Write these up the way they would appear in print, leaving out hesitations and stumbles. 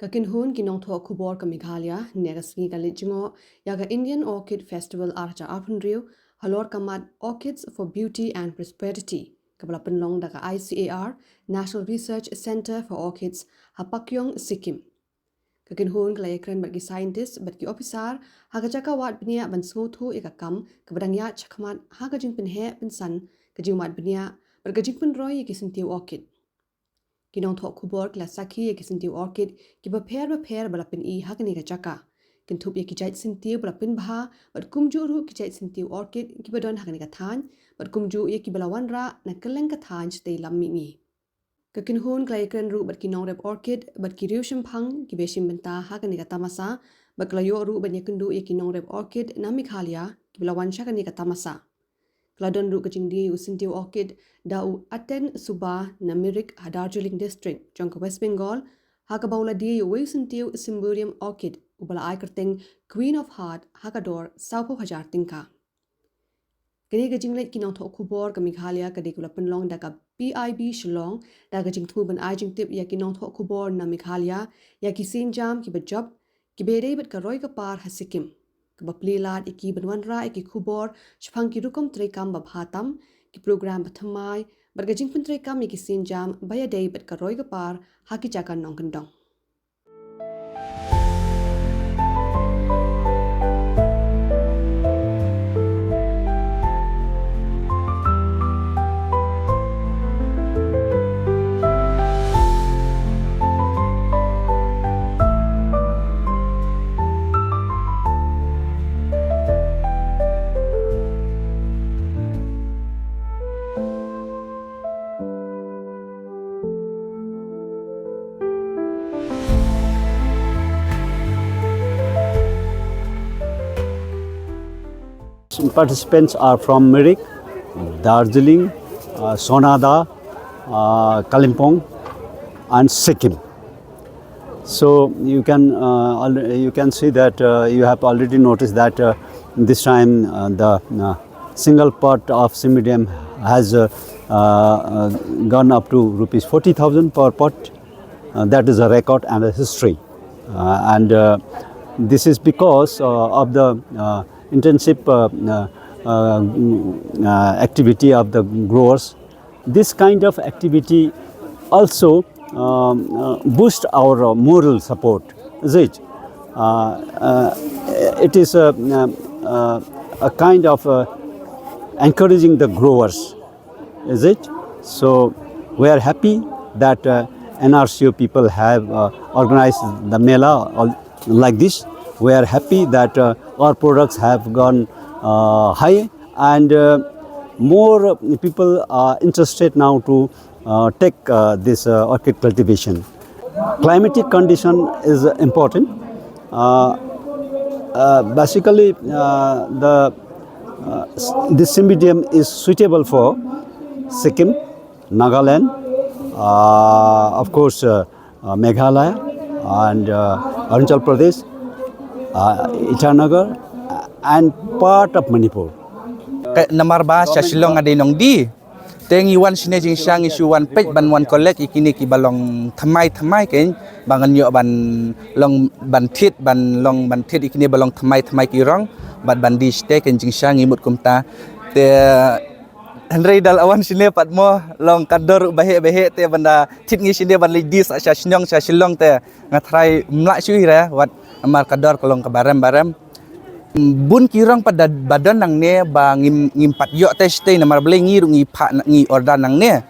Kakin hun kinong tho kubor ka Meghalaya negasngi kalijingo yaga Indian Orchid Festival arja apun riew halor kamat Orchids for Beauty and Prosperity kabla penlong daga ICAR National Research Center for Orchids hapakyong Sikkim. Kakin hun kalayakran bagi scientist bagi officer haga jaka wat benia ban sngotu ikakam kabadang ya chakmat haga jing penhe pensan kajing wat benia bergajing penroy ki syntiew orchid. Kinong thok kubor kla sakhi ki syntiew orchid ki ba pher bala pen I hakani ka chaka kin thup ki jait syntiew bala pen bha bat kumju ru ki jait syntiew orchid ki ba don hakani ka than bat kumju ki bala wanra na keleng ka than stay lammi ngi ka kin hun klai kren ru bat kinong rep orchid bat ki riew shimphang ki be shim benta hakani ka tamasa bat klayo ru ban yakundu kinong rep orchid na Meghalaya ki bala wan shakani ka tamasa Kladon ru kajing dia syntiew orchid dau aten Suba Namirik Darjeeling district jangka West Bengal haka baula dia syntiew Cymboreum orchid ubala ai kerteng Queen of Heart hakador saupo hajar tingka kini kajing lek kinong thok kubor ka Meghalaya ka dikula penlong da ka PIB shillong da kajing thu ban ai jing tip ya kinong thok kubor na Meghalaya ya ki sinjam ki bajab ki bere bat ka roi ka par ha sikkim Kebaplilat iki benwanra iki kubor shpang ki rukom trekam babhatam ki program bathamai bergajing pun trekam iki sinjam baya day bat karoi gapar haki jakan nong kendong. Participants are from Mirik, Darjeeling, Sonada, Kalimpong, and Sikkim. So you can see that you have already noticed that this time the single pot of cymboreum has gone up to rupees 40,000 per pot. That is a record and a history, and this is because of the intensive activity of the growers. This kind of activity also boosts our moral support, is it? It is a kind of encouraging the growers, is it? So we are happy that NRCO people have organized the Mela like this. We are happy that our products have gone high, and more people are interested now to take this orchid cultivation. Climatic condition is important. Basically, this cymboreum is suitable for Sikkim, Nagaland, of course Meghalaya, and Arunachal Pradesh, Itanagar, and part of Manipur. Namar ba sa shillong ade nong di teng iwan sine jing sang isu wan pej ban wan kolek ikini ki balong thamai ken bangan yo ban long ban thied ban long ban thied ikini balong thamai ki rong ban di ste ken jing sang imut kumta te Henry dal awan sine pat mo long kador bahe te banda thit ngi sine ban lidi sa shillong te ngatrai mla sui ra wat amar kador kolong ka barem bun kirang pada badan nang ne ba ngimpat yo te stay namar bleng ngi pha ngi ordan nang ne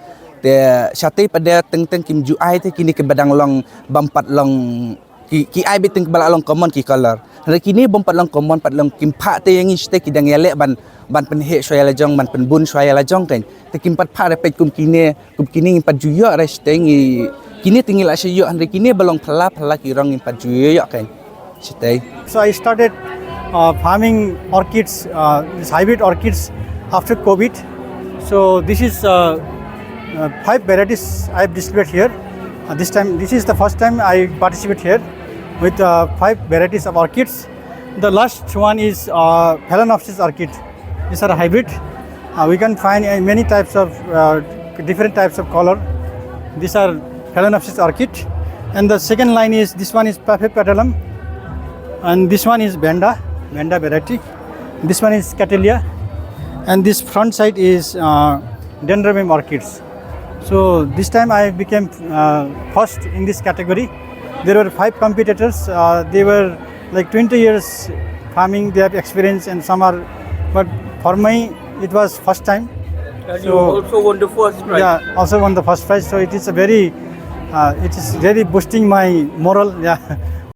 te sate pada teng kim ju ai te kini ke badang long bampat long ki ai beteng bala long common ki color hari kini bampat long common pat long kim pha te ngi stay ki dang yelek ban penhe soya la jong ban penbun soya la jong ten te kim pat pha repet kum kini ngimpat ju yo re stay ngi kini tingil asya yo hari kini balong phala kirang ngimpat ju yo ken stay. So I started farming orchids, these hybrid orchids after COVID. So this is 5 varieties I have displayed here. This is the first time I participate here with 5 varieties of orchids. The last one is Phalaenopsis orchid. These are hybrid. We can find many types of different types of color. These are Phalaenopsis orchid. And the second line is, this one is Paphipetalum, and this one is Vanda variety. This one is Catalia, and this front side is Dendrobium orchids. So this time I became first in this category. There were 5 competitors. They were like 20 years farming, they have experience, and some are, but for me it was first time. And you also won the first prize. Yeah, also won the first prize. So it is a very, it is really boosting my moral. Yeah.